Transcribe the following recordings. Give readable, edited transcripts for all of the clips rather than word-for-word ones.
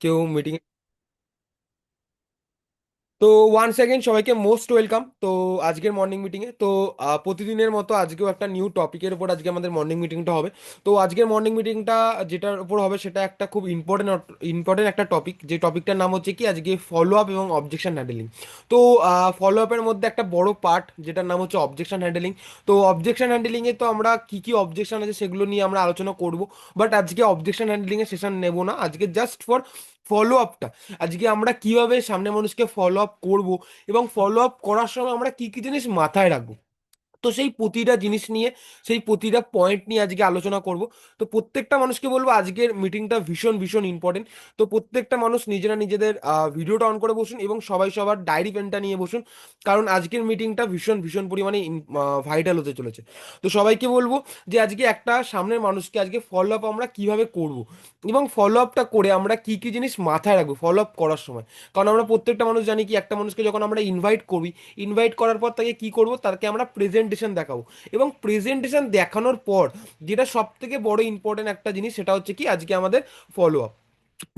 কেউ মিটিং। তো one second সবাইকে মোস্ট ওয়েলকাম। তো আজকের মর্নিং মিটিংয়ে তো প্রতিদিনের মতো আজকেও একটা নিউ টপিকের উপর আজকে আমাদের মর্নিং মিটিংটা হবে। তো আজকের মর্নিং মিটিংটা যেটার উপর হবে সেটা একটা খুব ইম্পর্টেন্ট ইম্পর্টেন্ট একটা টপিক, যে টপিকটার নাম হচ্ছে কি আজকে ফলো আপ এবং অবজেকশন হ্যান্ডেলিং। তো ফলো আপের মধ্যে একটা বড় পার্ট যেটার নাম হচ্ছে অবজেকশন হ্যান্ডেলিং। তো অবজেকশন হ্যান্ডেলিংয়ে তো আমরা কি কি অবজেকশন আছে সেগুলো নিয়ে আমরা আলোচনা করব। বাট আজকে অবজেকশন হ্যান্ডেলিংয়ের সেশন নেব না, আজকে জাস্ট ফর ফলো আপটা। আজকে আমরা কিভাবে সামনে মানুষকে ফলো আপ করবো এবং ফলো আপ করার সময় আমরা কি কি জিনিস মাথায় রাখবো, তো সেই প্রতিটা জিনিস নিয়ে, সেই প্রতিটা পয়েন্ট নিয়ে আজকে আলোচনা করব। তো প্রত্যেকটা মানুষকে বলবো আজকের মিটিংটা ভীষণ ভীষণ ইম্পর্টেন্ট। তো প্রত্যেকটা মানুষ নিজেরা নিজেদের ভিডিওটা অন করে বসুন এবং সবাই সবার ডায়েরি পেনটা নিয়ে বসুন, কারণ আজকের মিটিংটা ভীষণ ভীষণ পরিমাণে ভাইটাল হতে চলেছে। তো সবাইকে বলবো যে আজকে একটা সামনের মানুষকে আজকে ফলো আপ আমরা কিভাবে করব এবং ফলো আপটা করে আমরা কি কি জিনিস মাথায় রাখবো ফলো আপ করার সময়। কারণ আমরা প্রত্যেকটা মানুষ জানি কি একটা মানুষকে যখন আমরা ইনভাইট করি, ইনভাইট করার পর তাকে কি করব, তাকে আমরা প্রেজেন্টেশন দেখাবো। এবং প্রেজেন্টেশন দেখানোর পর যেটা সব থেকে বড় ইম্পর্টেন্ট একটা জিনিস সেটা হচ্ছে কি আজকে আমাদের ফলো আপ।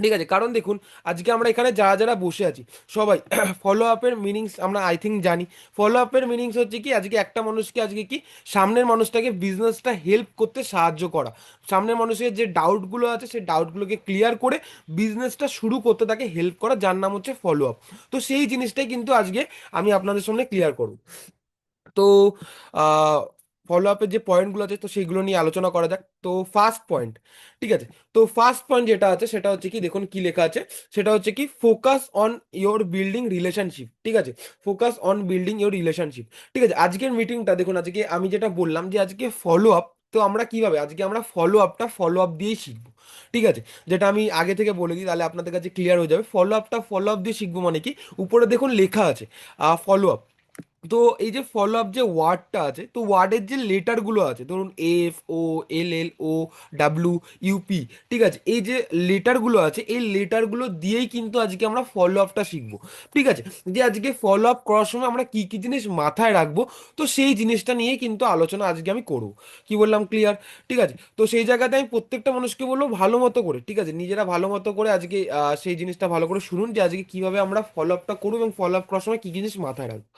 ঠিক আছে, কারণ দেখুন আজকে আমরা এখানে যারা যারা বসে আছি সবাই ফলো আপের মিনিংস আমরা আই থিঙ্ক জানি। ফলো আপের মিনিংস হচ্ছে কি আজকে একটা মানুষকে আজকে কি সামনের মানুষটাকে বিজনেসটা হেল্প করতে সাহায্য করা, সামনের মানুষের যে ডাউটগুলো আছে সেই ডাউটগুলোকে ক্লিয়ার করে বিজনেসটা শুরু করতে তাকে হেল্প করা, যার নাম হচ্ছে ফলো আপ। তো সেই জিনিসটাই কিন্তু আজকে আমি আপনাদের সামনে ক্লিয়ার করব। তো ফলো আপের যে পয়েন্টগুলো আছে তো সেইগুলো নিয়ে আলোচনা করা যাক। তো ফার্স্ট পয়েন্ট, ঠিক আছে, তো ফার্স্ট পয়েন্ট যেটা আছে সেটা হচ্ছে কি দেখুন কি লেখা আছে, সেটা হচ্ছে কি focus on your building relationship. ঠিক আছে, focus on building your relationship. ঠিক আছে, আজকের মিটিংটা দেখুন, আজকে আমি যেটা বললাম যে আজকে ফলো আপ, তো আমরা কিভাবে আজকে আমরা ফলো আপ দিয়েই শিখবো। ঠিক আছে, যেটা আমি আগে থেকে বলে দিই তাহলে আপনাদের কাছে ক্লিয়ার হয়ে যাবে। ফলো আপ দিয়ে শিখবো মানে কি, উপরে দেখুন লেখা আছে ফলো আপ। তো এই যে ফলো আপ যে ওয়ার্ডটা আছে, তো ওয়ার্ডের যে লেটারগুলো আছে ধরুন এফ ও এল এল ও ডাব্লিউ ইউপি, ঠিক আছে, এই যে লেটারগুলো আছে এই লেটারগুলো দিয়েই কিন্তু আজকে আমরা ফলো আপটা শিখবো। ঠিক আছে, যে আজকে ফলো আপ করার সময় আমরা কি কি জিনিস মাথায় রাখবো, তো সেই জিনিসটা নিয়েই কিন্তু আলোচনা আজকে আমি করবো। কি বললাম, ক্লিয়ার? ঠিক আছে, তো সেই জায়গাতে আমি প্রত্যেকটা মানুষকে বলবো ভালো মতো করে, ঠিক আছে, নিজেরা ভালো মতো করে আজকে সেই জিনিসটা ভালো করে শুনুন যে আজকে কিভাবে আমরা ফলো আপটা করবো এবং ফলো আপ করার সময় কি কি জিনিস মাথায় রাখবো।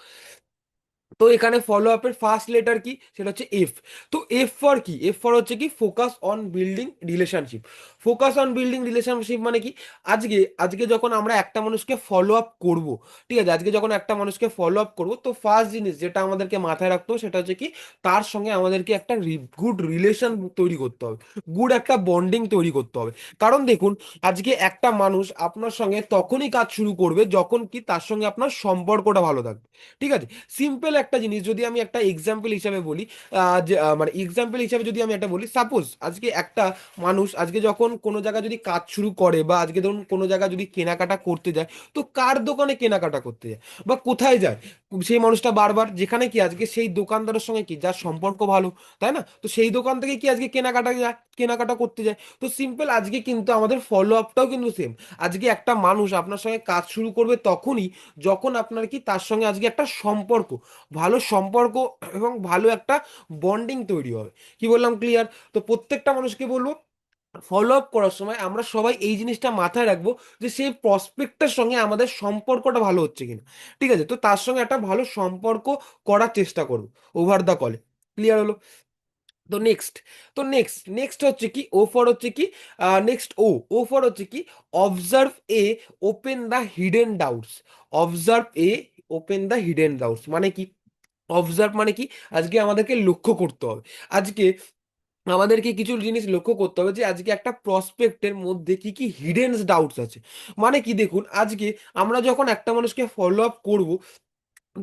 তো এখানে ফলো আপের ফার্স্ট লেটার কি, সেটা হচ্ছে এফ। তো এফ ফর কি, এফ ফর হচ্ছে কি focus on building relationship. Focus on building relationship মানে কি, আজকে আজকে যখন আমরা একটা মানুষকে ফলো আপ করবো, ঠিক আছে, আজকে যখন একটা মানুষকে ফলো আপ করবো তো ফার্স্ট জিনিস যেটা আমাদেরকে মাথায় রাখতে হবে সেটা হচ্ছে কি তার সঙ্গে আমাদেরকে একটা গুড রিলেশন তৈরি করতে হবে, গুড একটা বন্ডিং তৈরি করতে হবে। কারণ দেখুন আজকে একটা মানুষ আপনার সঙ্গে তখনই কাজ শুরু করবে যখন কি তার সঙ্গে আপনার সম্পর্কটা ভালো থাকবে। ঠিক আছে, সিম্পল একটা জিনিস যদি আমি একটা এক্সাম্পল হিসাবে বলি, যে মানে এক্সাম্পল হিসাবে যদি আমি একটা বলি, সাপোজ আজকে একটা মানুষ আজকে যখন কোনো জায়গায় যদি কাজ শুরু করে বা আজকে ধরুন কোনো জায়গায় যদি কেনাকাটা করতে যায়, তো কার দোকানে কেনাকাটা করতে যায় বা কোথায় যায়, সেই মানুষটা বারবার যেখানে কি আজকে সেই দোকানদারের সঙ্গে কি যার সম্পর্ক ভালো, তাই না, তো সেই দোকান থেকে কি আজকে কেনাকাটা যায়, কেনাকাটা করতে যায়। তো সিম্পল আজকে কিন্তু আমাদের ফলো আপটাও কিন্তু সেম। আজকে একটা মানুষ আপনার সঙ্গে কাজ শুরু করবে তখনই যখন আপনার কি তার সঙ্গে আজকে একটা সম্পর্ক, ভালো সম্পর্ক এবং ভালো একটা বন্ডিং তৈরি হবে। কি বললাম, ক্লিয়ার? তো প্রত্যেকটা মানুষকে বলবো ফলো আপ করার সময় আমরা সবাই এই জিনিসটা মাথায় রাখবো যে সেই প্রসপেক্টের সঙ্গে আমাদের সম্পর্কটা ভালো হচ্ছে কিনা। ঠিক আছে, তো তার সঙ্গে একটা ভালো সম্পর্ক করার চেষ্টা করবো ওভার দ্য কলে। ক্লিয়ার হলো? তো নেক্সট, তো নেক্সট হচ্ছে কি ও ফর হচ্ছে কি, নেক্সট ও ফর হচ্ছে কি observe A open the hidden doubts. Observe A open the hidden doubts মানে কি, অবজার্ভ মানে কি আজকে আমাদেরকে লক্ষ্য করতে হবে। আজকে আমাদেরকে কিছু জিনিস লক্ষ্য করতে হবে যে আজকে একটা প্রসপেক্টের মধ্যে কি কি হিডেন ডাউটস আছে। মানে কি দেখুন আজকে আমরা যখন একটা মানুষকে ফলো আপ করবো,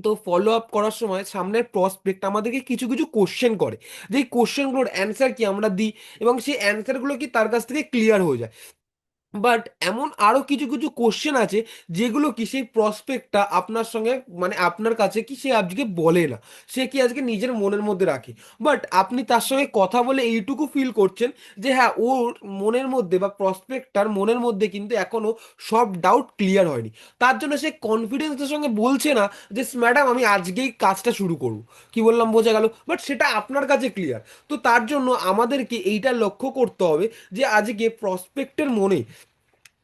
তো ফলো আপ করার সময় সামনের প্রসপেক্ট আমাদেরকে কিছু কিছু কোশ্চেন করে, যে কোশ্চেনগুলোর অ্যান্সার কি আমরা দিই এবং সেই অ্যান্সারগুলো কি তার কাছ থেকে ক্লিয়ার হয়ে যায়। বাট এমন আরো কিছু কিছু কোশ্চেন আছে যেগুলো কি সেই প্রসপেক্টটা আপনার সঙ্গে মানে আপনার কাছে কি সে আজকে বলে না, সে কি আজকে নিজের মনের মধ্যে রাখে। বাট আপনি তার সঙ্গে কথা বলে এইটুকু ফিল করছেন যে হ্যাঁ ওর মনের মধ্যে বা প্রসপেক্টটার মনের মধ্যে কিন্তু এখনো সব ডাউট ক্লিয়ার হয়নি। তার জন্য সে কনফিডেন্সের সঙ্গে বলছে না যে ম্যাডাম আমি আজকেই কাজটা শুরু করব। কি বললাম, বোঝা গেল? বাট সেটা আপনার কাছে ক্লিয়ার। তো তার জন্য আমাদেরকে এইটা লক্ষ্য করতে হবে যে আজকে প্রসপেক্টের মনে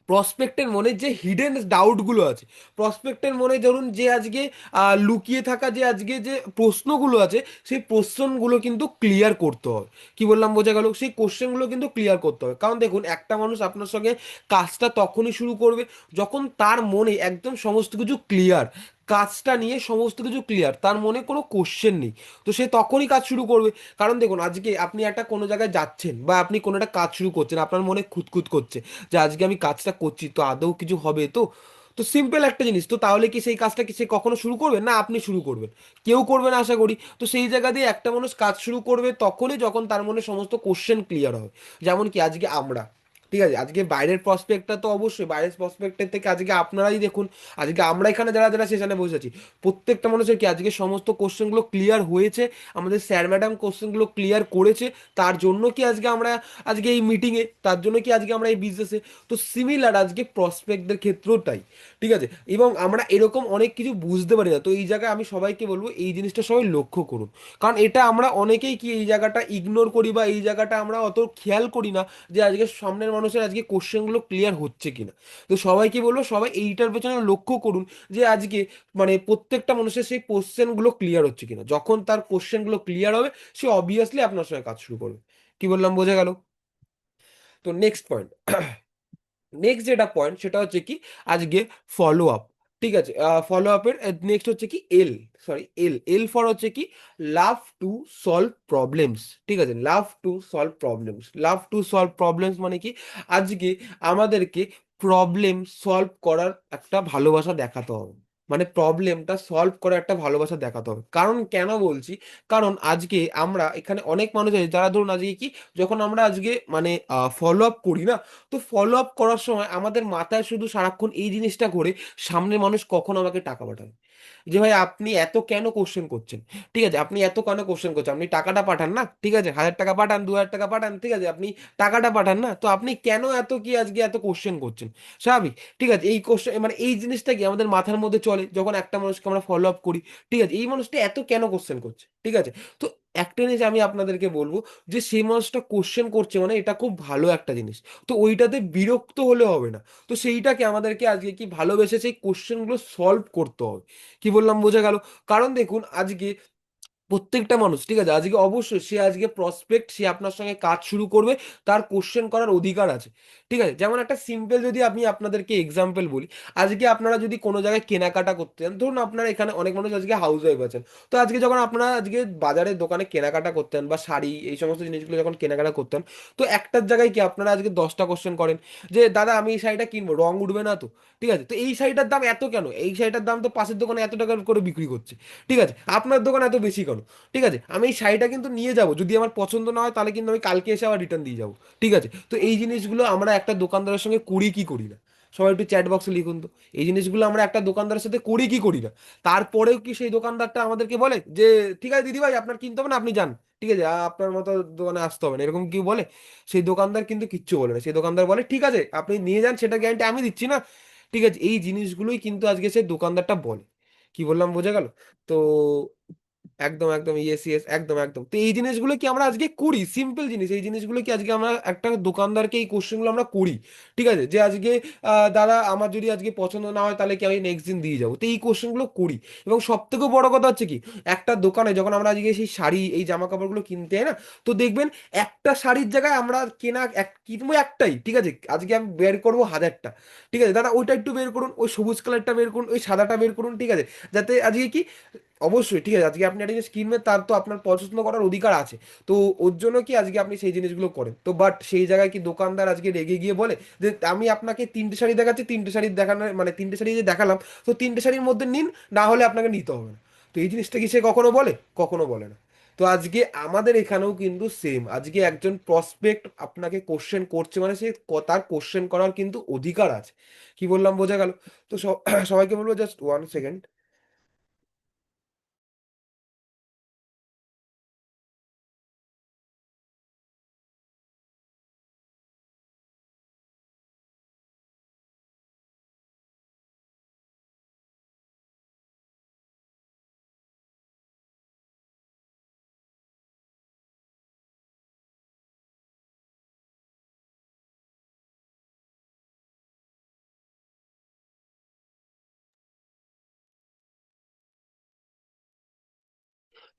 প্রসপেক্টের মনে যে হিডেন ডাউটগুলো আছে, প্রসপেক্টের মনে ধরুন যে আজকে লুকিয়ে থাকা যে আজকে যে প্রশ্নগুলো আছে, সেই প্রশ্নগুলো কিন্তু ক্লিয়ার করতে হবে। কি বললাম, বোঝা গেল? সেই কোশ্চেনগুলো কিন্তু ক্লিয়ার করতে হবে। কারণ দেখুন, একটা মানুষ আপনার সঙ্গে কাজটা তখনই শুরু করবে যখন তার মনে একদম সমস্ত কিছু ক্লিয়ার, কাজটা নিয়ে সমস্ত কিছু ক্লিয়ার, তার মনে কোনো কোশ্চেন নেই। তো সে তখনই কাজ শুরু করবে। কারণ দেখুন, আজকে আপনি একটা কোনো জায়গায় যাচ্ছেন বা আপনি কোনো একটা কাজ শুরু করছেন, আপনার মনে খুঁতখুত করছে যে আজকে আমি কাজটা করছি তো আদৌ কিছু হবে তো। তো সিম্পল একটা জিনিস, তো তাহলে কি সেই কাজটা কি সে কখনো শুরু করবে? না, আপনি শুরু করবেন, কেউ করবে না আশা করি। তো সেই জায়গা দিয়ে একটা মানুষ কাজ শুরু করবে তখনই যখন তার মনে সমস্ত কোশ্চেন ক্লিয়ার হবে। যেমন কি আজকে আমরা, ঠিক আছে, আজকে বাইরের প্রসপেক্টটা তো অবশ্যই, বাইরের প্রসপেক্টের থেকে আজকে আপনারাই দেখুন, আজকে আমরা এখানে যারা যারা সেশনে বসেছি, প্রত্যেকটা মানুষের কি আজকে সমস্ত কোশ্চেনগুলো ক্লিয়ার হয়েছে, আমাদের স্যার ম্যাডাম কোশ্চেনগুলো ক্লিয়ার করেছে, তার জন্য কি আজকে আমরা আজকে এই মিটিংয়ে, তার জন্য কি আজকে আমরা এই বিজনেসে। তো সিমিলার আজকে প্রসপেক্টদের ক্ষেত্রেও তাই, ঠিক আছে। এবং আমরা এরকম অনেক কিছু বুঝতে পারি না, তো এই জায়গায় আমি সবাইকে বলবো এই জিনিসটা সবাই লক্ষ্য করুন। কারণ এটা আমরা অনেকেই কি এই জায়গাটা ইগনোর করি বা এই জায়গাটা আমরা অত খেয়াল করি না যে আজকে সামনের মানুষের আজকে কোশ্চেনগুলো ক্লিয়ার হচ্ছে কিনা। তো সবাইকে বলবো সবাই এইটার পেছনে লক্ষ্য করুন যে আজকে মানে প্রত্যেকটা মানুষের সেই কোশ্চেনগুলো ক্লিয়ার হচ্ছে কিনা। যখন তার কোশ্চেনগুলো ক্লিয়ার হবে, সে অবভিয়াসলি আপনার সঙ্গে কাজ শুরু করবে। কি বললাম, বোঝা গেল? তো নেক্সট পয়েন্ট, নেক্সট যেটা পয়েন্ট সেটা হচ্ছে কি আজকে ফলো আপ। ঠিক আছে, ফলো আপের নেক্সট হচ্ছে কি এল, সরি এল, এল ফর হচ্ছে কি লাভ টু সলভ প্রবলেমস। ঠিক আছে, love to solve problems, love to solve problems মানে কি আজকে আমাদেরকে প্রবলেম সলভ করার একটা ভালোবাসা দেখাতে হবে। মানে প্রবলেমটা সলভ করার একটা ভালোবাসা দেখাতে হবে। কারণ কেন বলছি, কারণ আজকে আমরা এখানে অনেক মানুষ আছে যারা ধরুন আজকে কি, যখন আমরা আজকে মানে ফলো আপ করি না, তো ফলো আপ করার সময় আমাদের মাথায় শুধু সারাক্ষণ এই জিনিসটা ঘোরে, সামনের মানুষ কখন আমাকে টাকা পাঠাবে। যে ভাই আপনি এত কেন কোশ্চেন করছেন? ঠিক আছে, আপনি এত কেন কোশ্চেন করছেন? আপনি টাকাটা পাঠান না, ঠিক আছে, 1,000 টাকা পাঠান, 2,000 টাকা পাঠান, ঠিক আছে, আপনি টাকাটা পাঠান না, তো আপনি কেন এত কি আজকে এত কোশ্চেন করছেন? স্বাভাবিক। ঠিক আছে, এই কোশ্চেন মানে এই জিনিসটা কি আমাদের মাথার মধ্যে চলে যখন একটা মানুষকে আমরা ফলো আপ করি। ঠিক আছে, এই মানুষটা এত কেন কোশ্চেন করছে, ঠিক আছে। তো একটা জিনিস আমি আপনাদেরকে বলবো, যে সেই মানুষটা কোশ্চেন করছে মানে এটা খুব ভালো একটা জিনিস। তো ওইটাতে বিরক্ত হলে হবে না। তো সেইটাকে আমাদেরকে আজকে কি ভালোবেসে সেই কোশ্চেনগুলো সলভ করতে হবে। কি বললাম, বোঝা গেল? কারণ দেখুন আজকে প্রত্যেকটা মানুষ, ঠিক আছে, আজকে অবশ্যই সে আজকে প্রসপেক্ট, সে আপনার সঙ্গে কাজ শুরু করবে, তার কোশ্চেন করার অধিকার আছে। ঠিক আছে, যেমন একটা সিম্পল যদি আমি আপনাদেরকে এক্সাম্পল বলি, আজকে আপনারা যদি কোনো জায়গায় কেনাকাটা করতে চান, ধরুন আপনারা এখানে অনেক মানুষ আজকে হাউস ওয়াইফ আছেন, তো আজকে যখন আপনারা আজকে বাজারের দোকানে কেনাকাটা করতেন বা শাড়ি এই সমস্ত জিনিসগুলো যখন কেনাকাটা করতেন, তো একটার জায়গায় কি আপনারা আজকে 10টা কোশ্চেন করেন যে দাদা আমি এই শাড়িটা কিনবো, রং উঠবে না তো? ঠিক আছে, তো এই শাড়িটার দাম এত কেন? এই শাড়িটার দাম তো পাশের দোকানে এত টাকা করে বিক্রি করছে, ঠিক আছে, আপনার দোকানে এত বেশি কেন? ঠিক আছে, আমি এই শাড়িটা কিন্তু নিয়ে যাব, যদি আমার পছন্দ না হয় তাহলে কিন্তু আমি কালকে এসে আবার রিটার্ন দিয়ে যাবো। ঠিক আছে, তো এই জিনিসগুলো আমরা একটা দোকানদারের সঙ্গে করি কি করি না? সবাই একটু চ্যাট বক্সে লিখুন তো। এই জিনিসগুলো আমরা একটা দোকানদারের সাথে করি কি করি না? তারপরেও কি সেই দোকানদারটা আমাদেরকে বলে যে ঠিক আছে দিদি ভাই আপনার কিনতে হবে না, আপনি যান, ঠিক আছে, আপনার মতো দোকানে আসতে হবে না, এরকম কি বলে? সেই দোকানদার কিন্তু কিচ্ছু বলে না, সেই দোকানদার বলে ঠিক আছে আপনি নিয়ে যান, সেটা গ্যারান্টি আমি দিচ্ছি না। ঠিক আছে, এই জিনিসগুলোই কিন্তু আজকে সেই দোকানদারটা বলে। কি বললাম, বোঝা গেল? তো একদম একদম, ইয়েস ইয়েস, একদম একদম। তো এই জিনিসগুলো কি আমরা আজকে করি, সিম্পল জিনিস, এই জিনিসগুলো কি আজকে আমরা একটা দোকানদারকে এই কোশ্চেনগুলো আমরা করি। ঠিক আছে, যে আজকে দাদা আমার যদি আজকে পছন্দ না হয় তাহলে কি আমি নেক্সট দিন দিয়ে যাবো, তো এই কোশ্চেনগুলো করি। এবং সব থেকে বড় কথা হচ্ছে কি, একটা দোকানে যখন আমরা আজকে সেই শাড়ি এই জামা কাপড়গুলো কিনতে হয় না, তো দেখবেন একটা শাড়ির জায়গায় আমরা কেনা কিনবো একটাই, ঠিক আছে, আজকে আমি বের করবো 1,000টা। ঠিক আছে দাদা, ওইটা একটু বের করুন, ওই সবুজ কালারটা বের করুন, ওই সাদাটা বের করুন, ঠিক আছে, যাতে আজকে কি অবশ্যই, ঠিক আছে, আজকে আপনি একটা জিনিস কিনবেন তার তো আপনার পছন্দ করার অধিকার আছে। তো ওর জন্য কি আজকে আপনি সেই জিনিসগুলো করেন, তো বাট সেই জায়গায় কি দোকানদার আজকে রেগে গিয়ে বলে যে আমি আপনাকে 3টে শাড়ি দেখাচ্ছি, 3টে শাড়ি দেখানোর মানে 3টে শাড়ি যে দেখালাম, তো 3টে শাড়ির মধ্যে নিন, না হলে আপনাকে নিতে হবে না? তো এই জিনিসটা কি সে কখনো বলে? কখনো বলে না। তো আজকে আমাদের এখানেও কিন্তু সেম, আজকে একজন প্রসপেক্ট আপনাকে কোশ্চেন করছে মানে সে তার কোশ্চেন করার কিন্তু অধিকার আছে। কি বললাম, বোঝা গেল? তো সবাইকে বলবো জাস্ট 1 সেকেন্ড।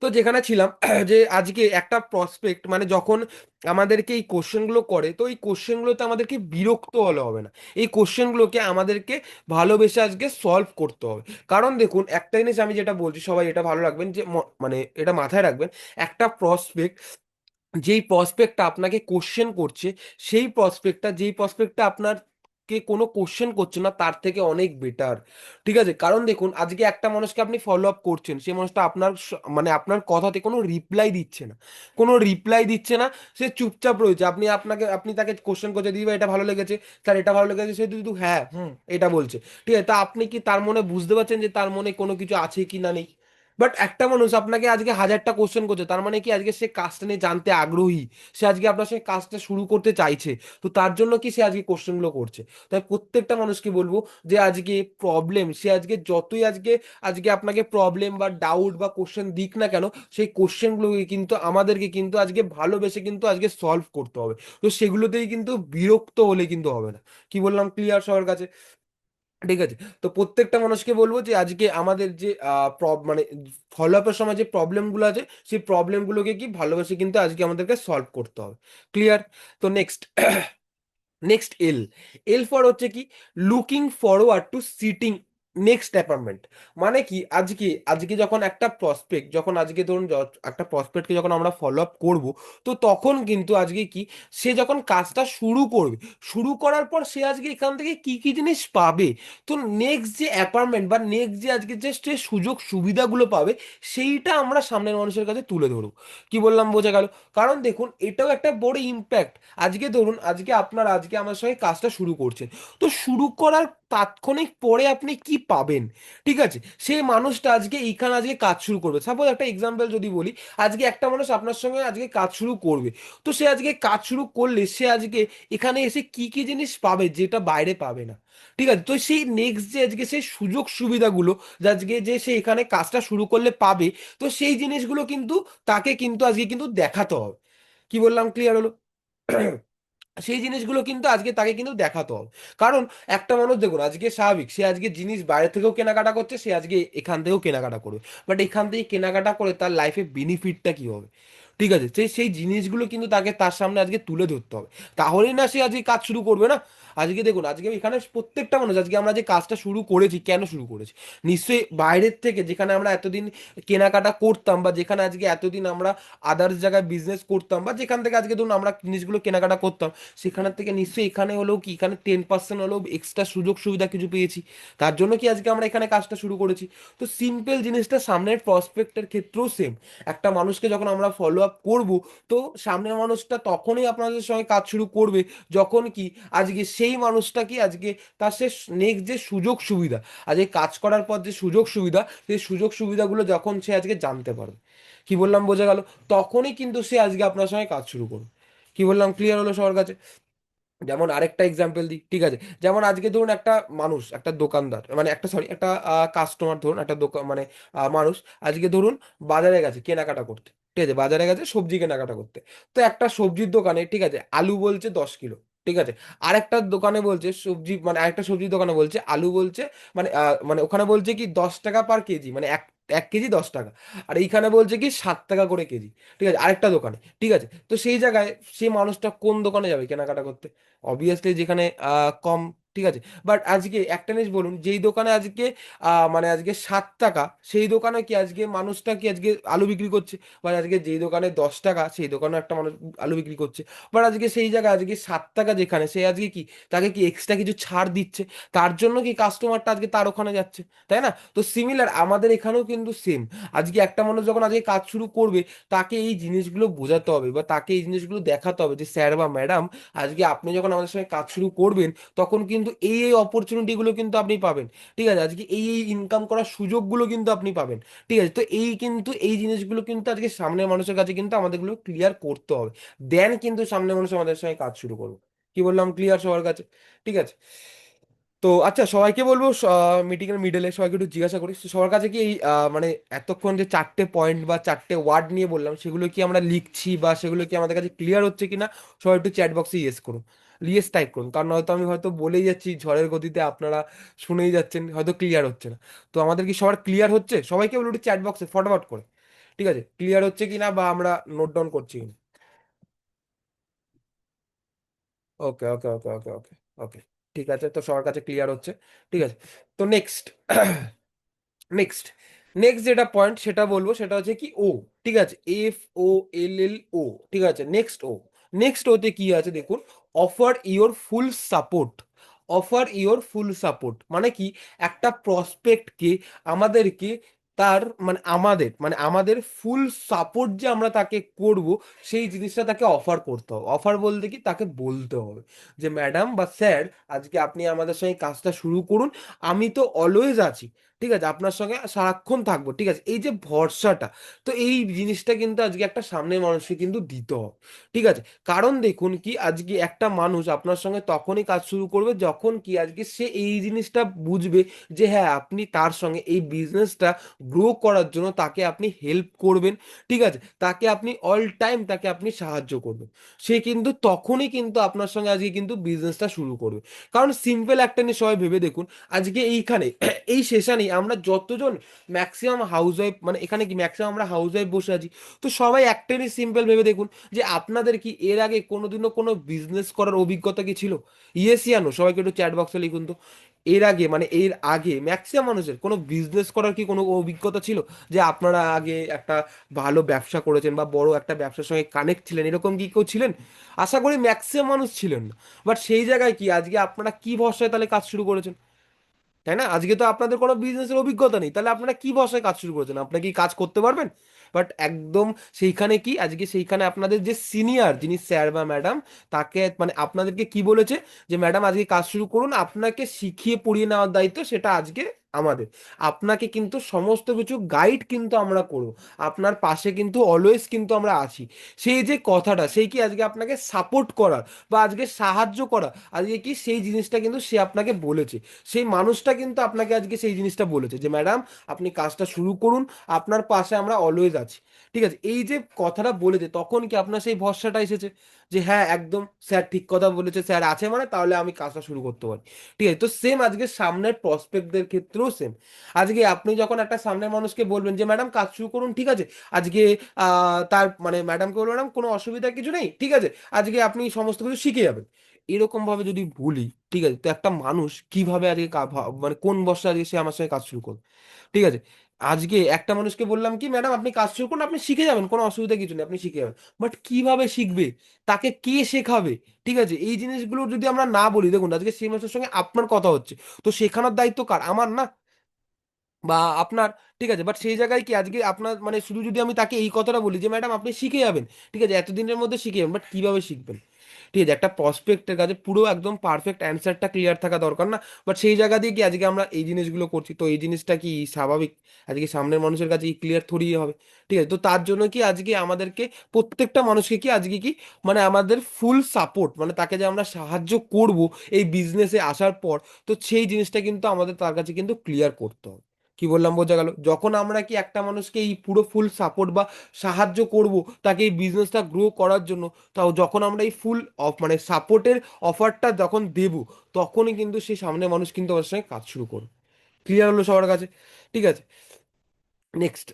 তো যেখানে ছিলাম যে আজকে একটা প্রসপেক্ট মানে যখন আমাদেরকে এই কোশ্চেনগুলো করে, তো এই কোশ্চেনগুলোতে আমাদেরকে বিরক্ত হলে হবে না, এই কোশ্চেনগুলোকে আমাদেরকে ভালোবেসে আজকে সলভ করতে হবে। কারণ দেখুন একটা জিনিস আমি যেটা বলছি, সবাই এটা ভালো রাখবেন যে মানে এটা মাথায় রাখবেন, একটা প্রসপেক্ট যেই প্রসপেক্টটা আপনাকে কোশ্চেন করছে, সেই প্রসপেক্টটা যেই প্রসপেক্টটা আপনার কে কোনো কোশ্চেন করছে না তার থেকে অনেক বেটার। ঠিক আছে, কারণ দেখুন আজকে একটা মানুষকে আপনি ফলো আপ করছেন, সেই মানুষটা আপনার মানে আপনার কথাতে কোনো রিপ্লাই দিচ্ছে না, কোনো রিপ্লাই দিচ্ছে না, সে চুপচাপ রয়েছে। আপনি তাকে কোশ্চেন করছে, দিদি ভাই এটা ভালো লেগেছে, স্যার এটা ভালো লেগেছে, সে শুধু হ্যাঁ এটা বলছে। ঠিক আছে, তা আপনি কি তার মনে বুঝতে পারছেন যে তার মনে কোনো কিছু আছে কি না নেই? বাট একটা মানুষ আপনাকে আজকে হাজারটা কোশ্চেন করছে, তার মানে কি আজকে সে কাজটা নিয়ে জানতে আগ্রহী, সে আজকে আপনার সঙ্গে কাজটা শুরু করতে চাইছে। তো তার জন্য কি সে আজকে কোশ্চেনগুলো করছে। তাই প্রত্যেকটা মানুষকে বলবো যে আজকে প্রবলেম, সে আজকে যতই আজকে আজকে আপনাকে প্রবলেম বা ডাউট বা কোশ্চেন দিক না কেন, সেই কোশ্চেনগুলোকে কিন্তু আমাদেরকে কিন্তু আজকে ভালোবেসে কিন্তু আজকে সলভ করতে হবে। তো সেগুলোতেই কিন্তু বিরক্ত হলে কিন্তু হবে না। কি বললাম, ক্লিয়ার সবার কাছে? ঠিক আছে, তো প্রত্যেকটা মানুষকে বলবো যে আজকে আমাদের যে মানে ফলো আপের সময় যে প্রবলেমগুলো আছে, সেই প্রবলেমগুলোকে কি ভালোবেসে কিন্তু আজকে আমাদেরকে সলভ করতে হবে। ক্লিয়ার? তো next, next L, L for হচ্ছে কি looking forward to sitting next appointment. মানে কি আজকে আজকে যখন একটা প্রসপেক্ট, যখন আজকে ধরুন একটা প্রসপেক্টকে যখন আমরা ফলো আপ করবো, তো তখন কিন্তু আজকে কি সে যখন কাজটা শুরু করবে, শুরু করার পর সে আজকে এখান থেকে কি কি জিনিস পাবে, তো নেক্সট যে অ্যাপয়েন্টমেন্ট বা নেক্সট যে আজকে যে সে সুযোগ সুবিধাগুলো পাবে, সেইটা আমরা সামনের মানুষের কাছে তুলে ধরবো। কি বললাম, বোঝা গেল? কারণ দেখুন এটাও একটা বড় ইম্প্যাক্ট। আজকে ধরুন আজকে আপনার আজকে আমার সঙ্গে কাজটা শুরু করছেন, তো শুরু করার তাৎক্ষণিক পরে আপনি কি পাবেন? ঠিক আছে, সেই মানুষটা আজকে এইখানে আজকে কাজ শুরু করবে, সাপোজ একটা এক্সাম্পল যদি বলি, আজকে একটা মানুষ আপনার সঙ্গে আজকে কাজ শুরু করবে, তো সে আজকে কাজ শুরু করলে সে আজকে এখানে এসে কি কি জিনিস পাবে যেটা বাইরে পাবে না। ঠিক আছে, তো সেই নেক্সট যে আজকে সেই সুযোগ সুবিধাগুলো যে আজকে যে সে এখানে কাজটা শুরু করলে পাবে, তো সেই জিনিসগুলো কিন্তু তাকে কিন্তু আজকে কিন্তু দেখাতে হবে। কি বললাম, ক্লিয়ার হলো? সেই জিনিসগুলো কিন্তু আজকে তাকে কিন্তু দেখাতে হবে। কারণ একটা মানুষ দেখুন আজকে স্বাভাবিক, সে আজকে জিনিস বাইরে থেকেও কেনাকাটা করছে, সে আজকে এখান থেকেও কেনাকাটা করবে, বাট এখান থেকে কেনাকাটা করে তার লাইফে বেনিফিটটা কি হবে? ঠিক আছে, সেই সেই জিনিসগুলো কিন্তু তাকে তার সামনে আজকে তুলে ধরতে হবে, তাহলেই না সে আজকে কাজ শুরু করবে না। আজকে দেখুন আজকে এখানে প্রত্যেকটা মানুষ আজকে আমরা যে কাজটা শুরু করেছি, কেন শুরু করেছি? নিশ্চয়ই বাইরের থেকে যেখানে আমরা এতদিন কেনাকাটা করতাম, বা যেখানে আজকে এতদিন আমরা আদার্স জায়গায় বিজনেস করতাম, বা যেখান থেকে আজকে ধরুন আমরা জিনিসগুলো কেনাকাটা করতাম, সেখানের থেকে নিশ্চয়ই এখানে হলেও কি এখানে 10% হলেও এক্সট্রা সুযোগ সুবিধা কিছু পেয়েছি, তার জন্য কি আজকে আমরা এখানে কাজটা শুরু করেছি। তো সিম্পল জিনিসটা সামনের প্রসপেক্টের ক্ষেত্রেও সেম। একটা মানুষকে যখন আমরা ফলো আপ করবো, তো সামনের মানুষটা তখনই আপনাদের সঙ্গে কাজ শুরু করবে যখন কি আজকে সেই মানুষটা কি আজকে তার সে নেক্সট যে সুযোগ সুবিধা, আজকে কাজ করার পর যে সুযোগ সুবিধা, সেই সুযোগ সুবিধাগুলো যখন সে আজকে জানতে পারবে। কি বললাম, বোঝা গেল? তখনই কিন্তু সে আজকে আপনার সঙ্গে কাজ শুরু করবে। কি বললাম, ক্লিয়ার হলো সবার কাছে? যেমন আরেকটা এক্সাম্পল দিই, ঠিক আছে, যেমন আজকে ধরুন একটা মানুষ, একটা দোকানদার, মানে একটা সরি একটা কাস্টমার, ধরুন একটা দোকান মানে মানুষ আজকে ধরুন বাজারে গেছে কেনাকাটা করতে। ঠিক আছে, বাজারে গেছে সবজি কেনাকাটা করতে। তো একটা সবজির দোকানে, ঠিক আছে, আলু বলছে 10 কিলো। ঠিক আছে, আরেকটা দোকানে বলছে সবজি, মানে আরেকটা সবজির দোকানে বলছে আলু বলছে, মানে মানে ওখানে বলছে কি 10 টাকা পার কেজি, মানে এক এক কেজি 10 টাকা। আর এইখানে বলছে কি 7 টাকা করে কেজি। ঠিক আছে, আরেকটা দোকানে। ঠিক আছে, তো সেই জায়গায় সেই মানুষটা কোন দোকানে যাবে কেনাকাটা করতে? অবভিয়াসলি যেখানে কম। ঠিক আছে, বাট আজকে একটা জিনিস বলুন, যেই দোকানে আজকে মানে আজকে 7 টাকা, সেই দোকানে কি আজকে মানুষটা কি আজকে আলু বিক্রি করছে? বা আজকে যেই দোকানে 10 টাকা, সেই দোকানে একটা মানুষ আলু বিক্রি করছে, বাট আজকে সেই জায়গায় আজকে 7 টাকা যেখানে, সে আজকে কি তাকে কি এক্সট্রা কিছু ছাড় দিচ্ছে, তার জন্য কি কাস্টমারটা আজকে তার ওখানে যাচ্ছে, তাই না? তো সিমিলার আমাদের এখানেও কিন্তু সেম। আজকে একটা মানুষ যখন আজকে কাজ শুরু করবে, তাকে এই জিনিসগুলো বোঝাতে হবে বা তাকে এই জিনিসগুলো দেখাতে হবে যে স্যার বা ম্যাডাম, আজকে আপনি যখন আমাদের সঙ্গে কাজ শুরু করবেন, তখন কিন্তু এই এই অপরচুনিটিগুলো কিন্তু আপনি পাবেন। ঠিক আছে, আজকে এই এই ইনকাম করার সুযোগগুলো কিন্তু আপনি পাবেন। ঠিক আছে, তো এই কিন্তু এই জিনিসগুলো কিন্তু আজকে সামনের মানুষের কাছে কিন্তু আমাদেরগুলো ক্লিয়ার করতে হবে, দেন কিন্তু সামনের মানুষ আমাদের সঙ্গে কাজ শুরু করবে। কি বললাম, ক্লিয়ার সবার কাছে? ঠিক আছে, তো আচ্ছা সবাইকে বলবো, মিটিং এর মিডলে সবাইকে একটু জিজ্ঞাসা করি, তো সবার কাছে কি এই মানে এতক্ষণ যে 4টে পয়েন্ট বা 4টে ওয়ার্ড নিয়ে বললাম, সেগুলো কি আমরা লিখছি বা সেগুলো কি আমাদের কাছে ক্লিয়ার হচ্ছে কিনা? সবাই একটু চ্যাট বক্সে ইয়েস করুন, ইয়েস টাইপ করুন, কারণ হয়তো আমি হয়তো বলেই যাচ্ছি ঝড়ের গতিতে, আপনারা শুনেই যাচ্ছেন, হয়তো ক্লিয়ার হচ্ছে না। তো আমাদের কি সবার ক্লিয়ার হচ্ছে? সবাইকে বলুন একটু চ্যাট বক্সে ফটাফট করে। ঠিক আছে, ক্লিয়ার হচ্ছে কি না বা আমরা নোট ডাউন করছি? ওকে ওকে ওকে ওকে ওকে ওকে, ঠিক আছে, তো সবার কাছে ক্লিয়ার হচ্ছে। ঠিক আছে, তো নেক্সট নেক্সট নেক্সট যেটা পয়েন্ট সেটা বলবো, সেটা হচ্ছে কি ও, ঠিক আছে, FOLLO, ঠিক আছে, নেক্সট ওতে কি আছে দেখুন, offer your full support. Offer your full support মানে কি, একটা প্রসপেক্টকে আমাদেরকে তার মানে আমাদের ফুল সাপোর্ট যে আমরা তাকে করব, সেই জিনিসটা তাকে অফার করতে হবে। অফার বলতে কি, তাকে বলতে হবে যে ম্যাডাম বা স্যার, আজকে আপনি আমাদের সঙ্গে কাজটা শুরু করুন, আমি তো অলওয়েজ আছি, ঠিক আছে, আপনার সঙ্গে সারাক্ষণ থাকবো, ঠিক আছে, এই যে ভরসাটা, তো এই জিনিসটা কিন্তু আজকে একটা সামনের মানুষকে কিন্তু দিতে হবে। ঠিক আছে, কারণ দেখুন কি, আজকে একটা মানুষ আপনার সঙ্গে তখনই কাজ শুরু করবে যখন কি আজকে সে এই জিনিসটা বুঝবে যে হ্যাঁ, আপনি তার সঙ্গে এই বিজনেসটা গ্রো করার জন্য তাকে আপনি হেল্প করবেন, ঠিক আছে, তাকে আপনি অল টাইম তাকে আপনি সাহায্য করবেন। সে কিন্তু তখনই কিন্তু আপনার সঙ্গে আজকে কিন্তু বিজনেসটা শুরু করবে। কারণ সিম্পল একটা নিয়ে সবাই ভেবে দেখুন, আজকে এইখানে এই সেশনে আমরা যতজন ম্যাক্সিমাম হাউস ওয়াইফ, মানে এখানে কি ম্যাক্সিমাম আমরা হাউস ওয়াইফ বসে আছি, তো সবাই একটাই সিম্পল ভেবে দেখুন যে আপনাদের কি এর আগে কোনোদিনও কোনো বিজনেস করার অভিজ্ঞতা কি ছিল? ইয়েস ইয়ানো সবাইকে একটু চ্যাট বক্সে লিখুন তো। এর আগে ম্যাক্সিমাম মানুষের কোনো বিজনেস করার কি কোনো অভিজ্ঞতা ছিল, যে আপনারা আগে একটা ভালো ব্যবসা করেছেন বা বড় একটা ব্যবসার সঙ্গে কানেক্ট ছিলেন, এরকম কি কেউ ছিলেন? আশা করি ম্যাক্সিমাম মানুষ ছিলেন না। বাট সেই জায়গায় কি আজকে আপনারা কি ভরসায় তাহলে কাজ শুরু করেছেন? তাই না? আজকে তো আপনাদের কোনো বিজনেসের অভিজ্ঞতা নেই, তাহলে আপনারা কি ভরসায় কাজ শুরু করেছেন? আপনারা কি কাজ করতে পারবেন? বাট একদম সেইখানে কি আজকে সেইখানে আপনাদের যে সিনিয়র যিনি স্যার বা ম্যাডাম, তাকে মানে আপনাদেরকে কি বলেছে, যে ম্যাডাম আজকে কাজ শুরু করুন, আপনাকে শিখিয়ে পড়িয়ে নেওয়ার দায়িত্ব সেটা আজকে আমাদের। আপনাকে কিন্তু সমস্ত কিছু গাইড কিন্তু আমরা করবো, আপনার পাশে কিন্তু অলওয়েজ কিন্তু আমরা আছি। সেই যে কথাটা, সেই কি আজকে আপনাকে সাপোর্ট করার বা আজকে সাহায্য করা, আজকে কি সেই জিনিসটা কিন্তু সে আপনাকে বলেছে। সেই মানুষটা কিন্তু আপনাকে আজকে সেই জিনিসটা বলেছে যে ম্যাডাম, আপনি কাজটা শুরু করুন, আপনার পাশে আমরা অলওয়েজ আছি। ঠিক আছে, এই যে কথাটা বলেছে, তখন কি আপনার সেই ভরসাটা এসেছে যে হ্যাঁ একদম স্যার ঠিক কথা বলেছে, স্যার আছে মানে তাহলে আমি কাজটা শুরু করতে পারি। ঠিক আছে, তো সেম আজকে সামনের প্রসপেক্টদের ক্ষেত্রেও সেম। আজকে আপনি যখন একটা সামনের মানুষকে বলবেন যে ম্যাডাম কাজ শুরু করুন, ঠিক আছে, আজকে তার মানে ম্যাডামকে বলবেন ম্যাডাম কোনো অসুবিধা কিছু নেই, ঠিক আছে, আজকে আপনি সমস্ত কিছু শিখে যাবেন, এরকম ভাবে যদি বলি, ঠিক আছে, তো একটা মানুষ কিভাবে আজকে মানে কোন বর্ষে আজকে সে আমার সঙ্গে কাজ শুরু করবে? ঠিক আছে, আজকে একটা মানুষকে বললাম কি ম্যাডাম আপনি কাজ শুরু করুন, আপনি শিখে যাবেন, কোনো অসুবিধা কিছু নেই, আপনি শিখে যাবেন, বাট কিভাবে শিখবে, তাকে কে শেখাবে? ঠিক আছে, এই জিনিসগুলো যদি আমরা না বলি, দেখুন আজকে সেই মানুষের সঙ্গে আপনার কথা হচ্ছে, তো শেখানোর দায়িত্ব কার? আমার না? বা আপনার? ঠিক আছে, বাট সেই জায়গায় কি আজকে আপনার মানে শুধু যদি আমি তাকে এই কথাটা বলি যে ম্যাডাম আপনি শিখে যাবেন, ঠিক আছে, এতদিনের মধ্যে শিখে যাবেন, বাট কিভাবে শিখবেন? ঠিক আছে, একটা প্রসপেক্টের কাছে পুরো একদম পারফেক্ট অ্যান্সারটা ক্লিয়ার থাকা দরকার না? বাট সেই জায়গা দিয়ে কি আজকে আমরা এই জিনিসগুলো করছি, তো এই জিনিসটা কি স্বাভাবিক? আজকে সামনের মানুষের কাছে ক্লিয়ার থরিয়ে হবে? ঠিক আছে, তো তার জন্য কি আজকে আমাদেরকে প্রত্যেকটা মানুষকে কি আজকে কি মানে আমাদের ফুল সাপোর্ট, মানে তাকে যে আমরা সাহায্য করব এই বিজনেসে আসার পর, তো সেই জিনিসটা কিন্তু আমাদের তার কাছে কিন্তু ক্লিয়ার করতে হবে। কি বললাম বোঝা গেল? যখন আমরা কি একটা মানুষকে এই পুরো ফুল সাপোর্ট বা সাহায্য করব তাকে এই বিজনেসটা গ্রো করার জন্য, তাও যখন আমরা এই ফুল অফ মানে সাপোর্টের অফারটা যখন দেব, তখনই কিন্তু সেই সামনে মানুষ কিন্তু আমার সঙ্গে কাজ শুরু করবে। ক্লিয়ার হলো সবার কাছে? ঠিক আছে, নেক্সট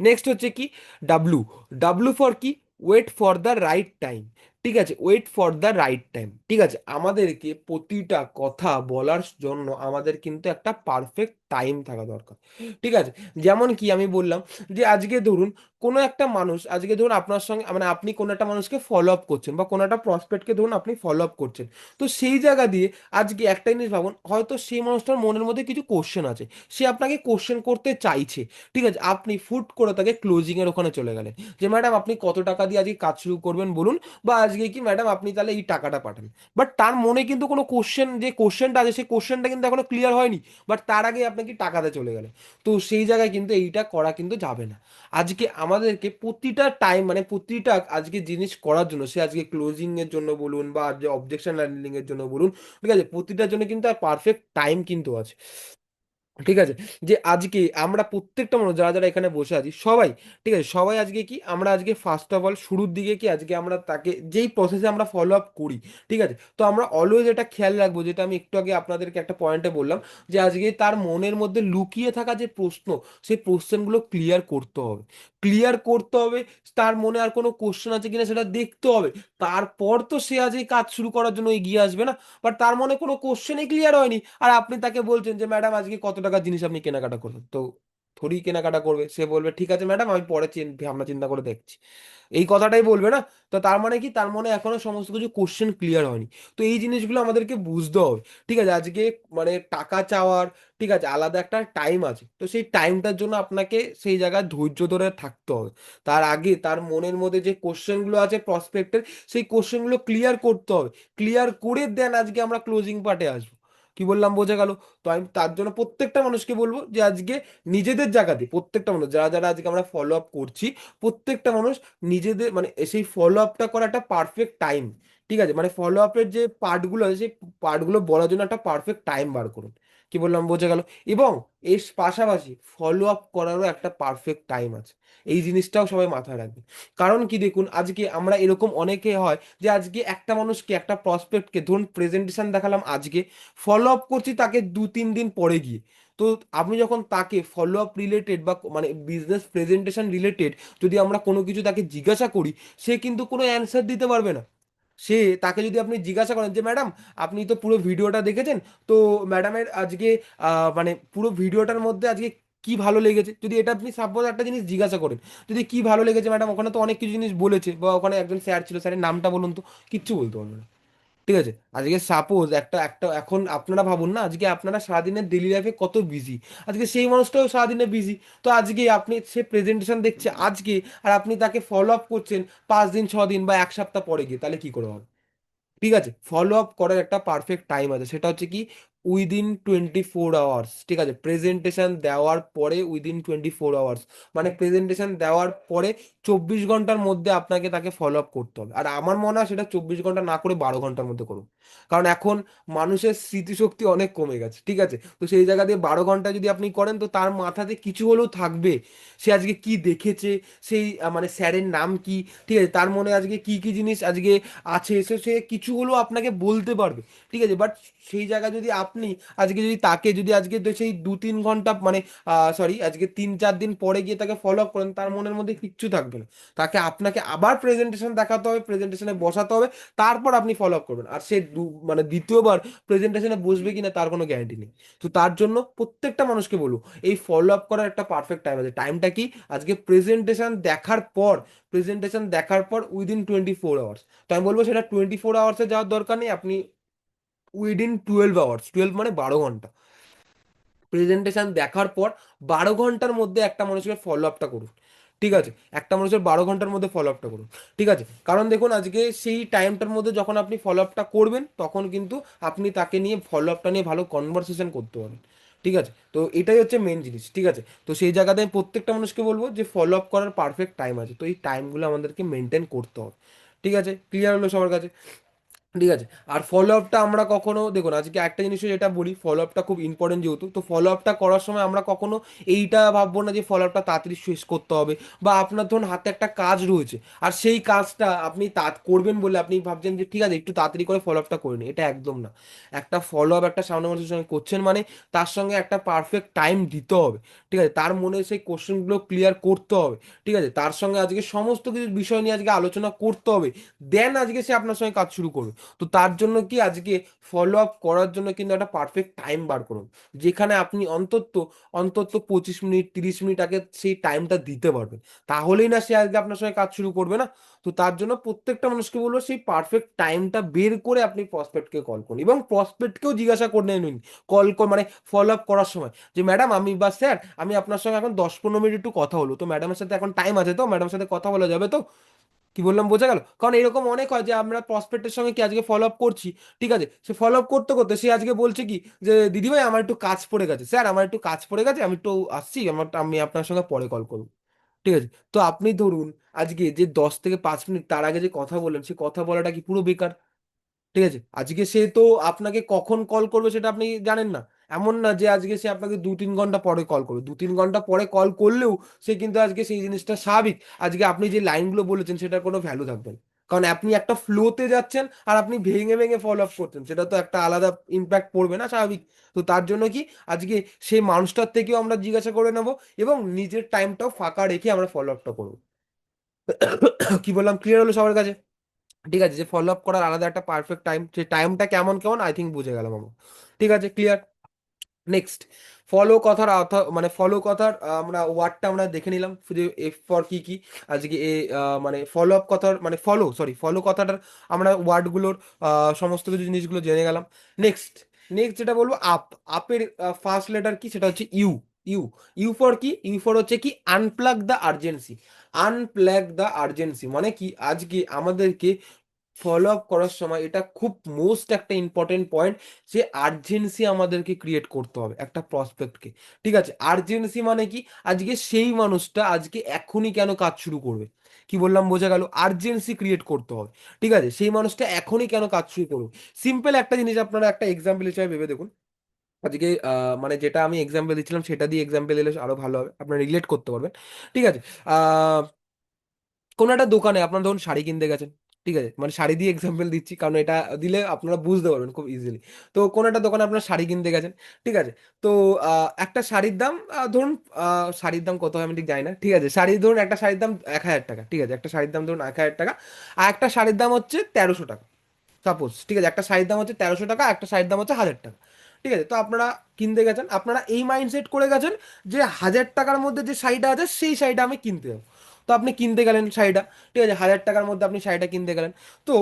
নেক্সট হচ্ছে কি ডাব্লু। ডাব্লু ফর কি, wait for the right time. ঠিক আছে, wait for the right time, ঠিক আছে, আমাদেরকে প্রতিটা কথা বলার জন্য আমাদের কিন্তু একটা পারফেক্ট টাইম থাকা দরকার। ঠিক আছে, যেমন কি আমি বললাম যে আজকে ধরুন কোনো একটা মানুষ, আজকে ধরুন আপনার সঙ্গে মানে আপনি কোনো একটা মানুষকে ফলো আপ করছেন বা কোনো একটা প্রসপেক্টকে ধরুন আপনি ফলো আপ করছেন, তো সেই জায়গা দিয়ে আজকে একটা জিনিস ভাবুন, হয়তো সেই মানুষটার মনের মধ্যে কিছু কোশ্চেন আছে, সে আপনাকে কোশ্চেন করতে চাইছে, ঠিক আছে, আপনি ফুট করে তাকে ক্লোজিং এর ওখানে চলে গেলেন যে ম্যাডাম আপনি কত টাকা দিয়ে আজকে কাজ শুরু করবেন বলুন, বা আজকে কি ম্যাডাম আপনি তাহলে এই টাকাটা পাঠান। বাট তার মনে কিন্তু কোনো কোশ্চেন, যে কোশ্চেনটা আছে সেই কোশ্চেনটা কিন্তু এখনো ক্লিয়ার হয়নি, বাট তার আগে আপনি কি টাকাতে চলে গেলেন। তো সেই জায়গায় কিন্তু এইটা করা কিন্তু যাবে না। আজকে আমাদেরকে প্রতিটা টাইম মানে প্রতিটা আজকে জিনিস করার জন্য, সে আজকে ক্লোজিং এর জন্য বলুন বা যে অবজেকশন হ্যান্ডলিং এর জন্য বলুন, ঠিক আছে, প্রতিটার জন্য কিন্তু পারফেক্ট টাইম কিন্তু আছে। ঠিক আছে, যে আজকে আমরা প্রত্যেকটা মানুষ যারা যারা এখানে বসে আছি সবাই, ঠিক আছে, সবাই আজকে কি আমরা আজকে ফার্স্ট অফ অল শুরুর দিকে কি আজকে আমরা তাকে যেই প্রসেসে আমরা ফলো আপ করি, ঠিক আছে, তো আমরা অলওয়েজ এটা খেয়াল রাখবো, যেটা আমি একটু আগে আপনাদেরকে একটা পয়েন্টে বললাম, যে আজকে তার মনের মধ্যে লুকিয়ে থাকা যে প্রশ্ন, সেই কোশ্চেনগুলো ক্লিয়ার করতে হবে, ক্লিয়ার করতে হবে। তার মনে আর কোনো কোশ্চেন আছে কিনা সেটা দেখতে হবে। তারপর তো সে আজ এই কাজ শুরু করার জন্য এগিয়ে আসবে না। বাট তার মনে কোনো কোশ্চেনই ক্লিয়ার হয়নি, আর আপনি তাকে বলছেন যে ম্যাডাম আজকে কত টাকার জিনিস আপনি কেনাকাটা করবেন, তো থোড়ি কেনাকাটা করবে, সে বলবে ঠিক আছে ম্যাডাম আমি পরে ভাবনা চিন্তা করে দেখছি, এই কথাটাই বলবে না। তো তার মানে কি, তার মনে এখনো সমস্ত কিছু কোশ্চেন ক্লিয়ার হয়নি। তো এই জিনিসগুলো আমাদেরকে বুঝতে হবে। ঠিক আছে, আজকে মানে টাকা চাওয়ার, ঠিক আছে, আলাদা একটা টাইম আছে, তো সেই টাইমটার জন্য আপনাকে সেই জায়গায় ধৈর্য ধরে থাকতে হবে। তার আগে তার মনের মধ্যে যে কোশ্চেনগুলো আছে প্রসপেক্টের, সেই কোশ্চেনগুলো ক্লিয়ার করতে হবে। ক্লিয়ার করে দেন আজকে আমরা ক্লোজিং পার্টে আসবো। কি বললাম বোঝা গেল? তো আমি তার জন্য প্রত্যেকটা মানুষকে বলবো যে আজকে নিজেদের জায়গাতে প্রত্যেকটা মানুষ যারা যারা আজকে আমরা ফলো আপ করছি, প্রত্যেকটা মানুষ নিজেদের মানে সেই ফলো আপটা করা একটা পারফেক্ট টাইম, ঠিক আছে, মানে ফলো আপের যে পার্টগুলো আছে সেই পার্টগুলো বলার জন্য একটা পারফেক্ট টাইম বার করুন। কি বললাম বোঝা গেল? এবং এর পাশাপাশি ফলো আপ করারও একটা পারফেক্ট টাইম আছে, এই জিনিসটাও সবাই মাথায় রাখবে। কারণ কি দেখুন, আজকে আমরা এরকম অনেকে হয় যে আজকে একটা মানুষকে একটা প্রসপেক্টকে ধরুন প্রেজেন্টেশন দেখালাম আজকে, ফলো আপ করছি তাকে 2-3 দিন পরে গিয়ে। তো আপনি যখন তাকে ফলো আপ রিলেটেড বা মানে বিজনেস প্রেজেন্টেশন রিলেটেড যদি আমরা কোনো কিছু তাকে জিজ্ঞাসা করি, সে কিন্তু কোনো অ্যান্সার দিতে পারবে না। সে, তাকে যদি আপনি জিজ্ঞাসা করেন যে ম্যাডাম আপনি তো পুরো ভিডিওটা দেখেছেন, তো ম্যাডামের আজকে মানে পুরো ভিডিওটার মধ্যে আজকে কি ভালো লেগেছে, যদি এটা আপনি সাপোজ একটা জিনিস জিজ্ঞাসা করেন, যদি কি ভালো লেগেছে ম্যাডাম, ওখানে তো অনেক কিছু জিনিস বলেছে, বা ওখানে একজন স্যার ছিল, স্যারের নামটা বলুন তো, কিচ্ছু বলতে পারবে না। ঠিক আছে, আজকে সাপোজ একটা একটা এখন আপনারা ভাবুন না, আজকে আপনারা সারাদিনের ডেলি লাইফে কত বিজি, আজকে সেই মানুষটাও সারাদিনে বিজি। তো আজকে আপনি সে প্রেজেন্টেশন দেখছে আজকে, আর আপনি তাকে ফলো আপ করছেন 5 দিন 6 দিন বা এক সপ্তাহ পরে গিয়ে, তাহলে কি করে হবে? ঠিক আছে, ফলো আপ করার একটা পারফেক্ট টাইম আছে, সেটা হচ্ছে কি উইদিন 24 আওয়ার্স। ঠিক আছে, প্রেজেন্টেশন দেওয়ার পরে উইদিন 24 আওয়ার্স, মানে প্রেজেন্টেশন দেওয়ার পরে 24 ঘন্টার মধ্যে আপনাকে তাকে ফলো আপ করতে হবে। আর আমার মনে হয় সেটা 24 ঘন্টা না করে 12 ঘন্টার মধ্যে করুন। কারণ এখন মানুষের স্মৃতিশক্তি অনেক কমে গেছে, ঠিক আছে, তো সেই জায়গা দিয়ে 12 ঘন্টা যদি আপনি করেন, তো তার মাথাতে কিছু হলেও থাকবে, সে আজকে কি দেখেছে, সেই মানে স্যারের নাম কি, ঠিক আছে, তার মনে আজকে কি কি জিনিস আজকে আছে, এসে সে কিছু হলেও আপনাকে বলতে পারবে। ঠিক আছে, বাট সেই জায়গায় যদি আপনি আজকে যদি তাকে যদি আজকে তো সেই 2-3 ঘন্টা মানে সরি আজকে 3-4 দিন পরে গিয়ে তাকে ফলো আপ করেন, তার মনের মধ্যে কিচ্ছু থাকবে না। তাকে আপনাকে আবার প্রেজেন্টেশন দেখাতে হবে, প্রেজেন্টেশনে বসাতে হবে, তারপর আপনি ফলো আপ করবেন। আর সে মানে দ্বিতীয়বার প্রেজেন্টেশনে বসবে কিনা তার কোনো গ্যারান্টি নেই। তো তার জন্য প্রত্যেকটা মানুষকে বলবো, এই ফলো আপ করার একটা পারফেক্ট টাইম আছে। টাইমটা কি? আজকে প্রেজেন্টেশন দেখার পর, প্রেজেন্টেশন দেখার পর উইদিন 24 আওয়ার্স। তো আমি বলবো সেটা 24 আওয়ার্সে যাওয়ার দরকার নেই, আপনি উইদিন 12 আওয়ার্স, 12 মানে 12 ঘন্টা, প্রেজেন্টেশন দেখার পর 12 ঘন্টার মধ্যে একটা মানুষকে ফলো আপটা করুন। ঠিক আছে, একটা মানুষের 12 ঘন্টার মধ্যে ফলো আপটা করুন। ঠিক আছে, কারণ দেখুন আজকে সেই টাইমটার মধ্যে যখন আপনি ফলো আপটা করবেন, তখন কিন্তু আপনি তাকে নিয়ে ফলো আপটা নিয়ে ভালো কনভারসেশন করতে পারেন। ঠিক আছে, তো এটাই হচ্ছে মেন জিনিস। ঠিক আছে, তো সেই জায়গাতে আমি প্রত্যেকটা মানুষকে বলবো যে ফলো আপ করার পারফেক্ট টাইম আছে, তো এই টাইমগুলো আমাদেরকে মেনটেন করতে হবে। ঠিক আছে, ক্লিয়ার হলো সবার কাছে? ঠিক আছে, আর ফলো আপটা আমরা কখনো দেখুন, আজকে একটা জিনিস যেটা বলি, ফলো আপটা খুব ইম্পর্টেন্ট যেহেতু, তো ফলো আপটা করার সময় আমরা কখনো এইটা ভাববো না যে ফলো আপটা তাড়াতাড়ি শেষ করতে হবে, বা আপনার ধরুন হাতে একটা কাজ রয়েছে, আর সেই কাজটা আপনি করবেন বলে আপনি ভাবছেন যে ঠিক আছে একটু তাড়াতাড়ি করে ফলো আপটা করে নিন, এটা একদম না। একটা ফলো আপ একটা সামনে মানুষের সঙ্গে করছেন মানে তার সঙ্গে একটা পারফেক্ট টাইম দিতে হবে। ঠিক আছে, তার মনে সেই কোশ্চেনগুলো ক্লিয়ার করতে হবে। ঠিক আছে, তার সঙ্গে আজকে সমস্ত কিছু বিষয় নিয়ে আজকে আলোচনা করতে হবে, দেন আজকে সে আপনার সঙ্গে কাজ শুরু করবে। তো তার জন্য কি আজকে ফলো আপ করার জন্য কিন্তু একটা পারফেক্ট টাইম বার করুন, যেখানে আপনি অন্তত অন্তত 25 মিনিট 30 মিনিট আগে সেই টাইমটা দিতে পারবেন, তাহলেই না সে আজকে আপনার সঙ্গে কাজ শুরু করবে না। তো তার জন্য প্রত্যেকটা মানুষকে বলবো সেই পারফেক্ট টাইমটা বের করে আপনি প্রসপেক্টকে কল করুন, এবং প্রসপেক্টকেও জিজ্ঞাসা করে নিন কল মানে ফলো আপ করার সময়, যে ম্যাডাম আমি বা স্যার আমি আপনার সঙ্গে এখন 10-15 মিনিট একটু কথা হলো, তো ম্যাডামের সাথে এখন টাইম আছে, তো ম্যাডামের সাথে কথা বলা যাবে তো? কি বললাম বোঝা গেল? কারণ এরকম অনেক হয় যে আমরা প্রসপেক্টের সঙ্গে কি আজকে ফলো আপ করছি, ঠিক আছে, সে ফলো আপ করতে করতে সে আজকে বলছে কি যে দিদিভাই আমার একটু কাজ পড়ে গেছে, স্যার আমার একটু কাজ পড়ে গেছে, আমি একটু আসছি, আমি আপনার সঙ্গে পরে কল করবো। ঠিক আছে, তো আপনি ধরুন আজকে যে 10 থেকে 5 মিনিট তার আগে যে কথা বললেন, সে কথা বলাটা কি পুরো বেকার? ঠিক আছে, আজকে সে তো আপনাকে কখন কল করবে সেটা আপনি জানেন না, এমন না যে আজকে সে আপনাকে 2-3 ঘন্টা পরে কল করবে, 2-3 ঘন্টা পরে কল করলেও সে কিন্তু আজকে সেই জিনিসটা স্বাভাবিক, আজকে আপনি যে লাইনগুলো বলেছেন সেটার কোনো ভ্যালু থাকবে না। কারণ আপনি একটা ফ্লোতে যাচ্ছেন আর আপনি ভেঙে ভেঙে ফলো আপ করছেন, সেটা তো একটা আলাদা ইম্প্যাক্ট পড়বে না, স্বাভাবিক। তো তার জন্য কি আজকে সেই মানুষটার থেকেও আমরা জিজ্ঞাসা করে নেবো এবং নিজের টাইমটাও ফাঁকা রেখে আমরা ফলো আপটা করবো। কি বললাম, ক্লিয়ার হলো সবার কাছে? ঠিক আছে, যে ফলো আপ করার আলাদা একটা পারফেক্ট টাইম, সেই টাইমটা কেমন কেমন আই থিঙ্ক বুঝে গেলাম আমরা। ঠিক আছে, ক্লিয়ার। নেক্সট, ফলো কথার অর্থ, মানে ফলো কথার আমরা ওয়ার্ডটা আমরা দেখে নিলাম, শুধু এফ ফর কি কি। আজকে এ মানে ফলো আপ কথার মানে ফলো কথাটার আমরা ওয়ার্ডগুলোর সমস্ত কিছু জিনিসগুলো জেনে গেলাম। নেক্সট, নেক্সট যেটা বলবো, আপের ফার্স্ট লেটার কি, সেটা হচ্ছে ইউ। ইউ, ইউ ফর কি, ইউ ফর হচ্ছে কি unplug the urgency. Unplug the urgency মানে কি, আজকে আমাদেরকে ফলো আপ করার সময় এটা খুব মোস্ট একটা ইম্পর্টেন্ট পয়েন্ট, যে আর্জেন্সি আমাদেরকে ক্রিয়েট করতে হবে একটা প্রসপেক্টকে। ঠিক আছে, আর্জেন্সি মানে কি, আজকে সেই মানুষটা আজকে এখনই কেন কাজ শুরু করবে, কি বললাম বোঝা গেল, আর্জেন্সি ক্রিয়েট করতে হবে। ঠিক আছে, সেই মানুষটা এখনই কেন কাজ শুরু করবে। সিম্পল একটা জিনিস আপনারা একটা এক্সাম্পল হিসেবে ভেবে দেখুন। আজকে মানে যেটা আমি এক্সাম্পল দিচ্ছিলাম সেটা দিয়ে এক্সাম্পল দিলে আরো ভালো হবে, আপনারা রিলেট করতে পারবেন। ঠিক আছে, কোনো একটা দোকানে আপনার ধরুন শাড়ি কিনতে গেছেন। ঠিক আছে, মানে শাড়ি দিয়ে এক্সাম্পল দিচ্ছি কারণ এটা দিলে আপনারা বুঝতে পারবেন খুব ইজিলি। তো কোনো একটা দোকানে আপনার শাড়ি কিনতে গেছেন। ঠিক আছে, তো একটা শাড়ির দাম ধরুন, শাড়ির দাম কত হয় আমি ঠিক জানি না। ঠিক আছে, শাড়ির ধরুন একটা শাড়ির দাম 1,000 টাকা। ঠিক আছে, একটা শাড়ির দাম ধরুন 1,000 টাকা, আর একটা শাড়ির দাম হচ্ছে 1,300 টাকা। সাপোজ, ঠিক আছে, একটা শাড়ির দাম হচ্ছে 1,300 টাকা, একটা শাড়ির দাম হচ্ছে 1,000 টাকা। ঠিক আছে, তো আপনারা কিনতে গেছেন, আপনারা এই মাইন্ডসেট করে গেছেন যে 1,000 টাকার মধ্যে যে শাড়িটা আছে সেই শাড়িটা আমি কিনতে যাবো। তো আপনি কিনতে গেলেন শাড়িটা। ঠিক আছে, 1,000 টাকার মধ্যে আপনি শাড়িটা কিনতে গেলেন। তো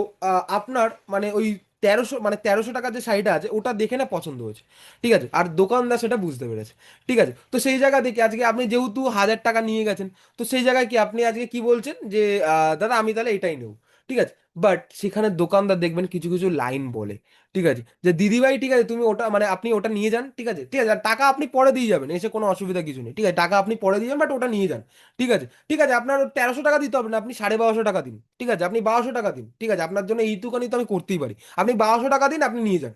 আপনার মানে ওই 1,300 টাকার যে শাড়িটা আছে ওটা দেখে না পছন্দ হয়েছে। ঠিক আছে, আর দোকানদার সেটা বুঝতে পেরেছে। ঠিক আছে, তো সেই জায়গা থেকে আজকে আপনি যেহেতু 1,000 টাকা নিয়ে গেছেন, তো সেই জায়গায় কি আপনি আজকে কি বলছেন যে দাদা আমি তাহলে এটাই নেবো। ঠিক আছে, বাট সেখানে দোকানদার দেখবেন কিছু কিছু লাইন বলে। ঠিক আছে, যে দিদিভাই ঠিক আছে তুমি ওটা মানে আপনি ওটা নিয়ে যান। ঠিক আছে, ঠিক আছে, আর টাকা আপনি পরে দিয়ে যাবেন, এসে কোনো অসুবিধা কিছু নেই। ঠিক আছে, টাকা আপনি পরে দিয়ে যান, বাট ওটা নিয়ে যান। ঠিক আছে, ঠিক আছে, আপনার 1,300 টাকা দিতে হবে না, আপনি 1,250 টাকা দিন। ঠিক আছে, আপনি 1,200 টাকা দিন। ঠিক আছে, আপনার জন্য এইটুকানি তো আমি করতেই পারি, আপনি 1,200 টাকা দিন, আপনি নিয়ে যান।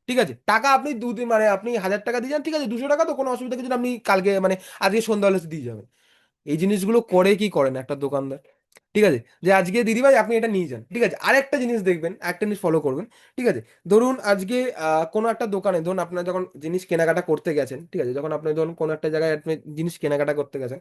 ঠিক আছে, টাকা আপনি দুদিন মানে আপনি 1,000 টাকা দিয়ে যান। ঠিক আছে, 200 টাকা তো কোনো অসুবিধা কিছু না, আপনি কালকে মানে আজকে সন্ধ্যা হলে দিয়ে যাবেন। এই জিনিসগুলো করে কি করে না একটা দোকানদার। ঠিক আছে, যে আজকে দিদিভাই আপনি এটা নিয়ে যান। ঠিক আছে, আরেকটা জিনিস দেখবেন, একটা জিনিস ফলো করবেন। ঠিক আছে, ধরুন আজকে কোনো একটা দোকানে ধরুন আপনার যখন জিনিস কেনাকাটা করতে গেছেন। ঠিক আছে, যখন আপনি ধরুন কোনো একটা জায়গায় আপনি জিনিস কেনাকাটা করতে গেছেন,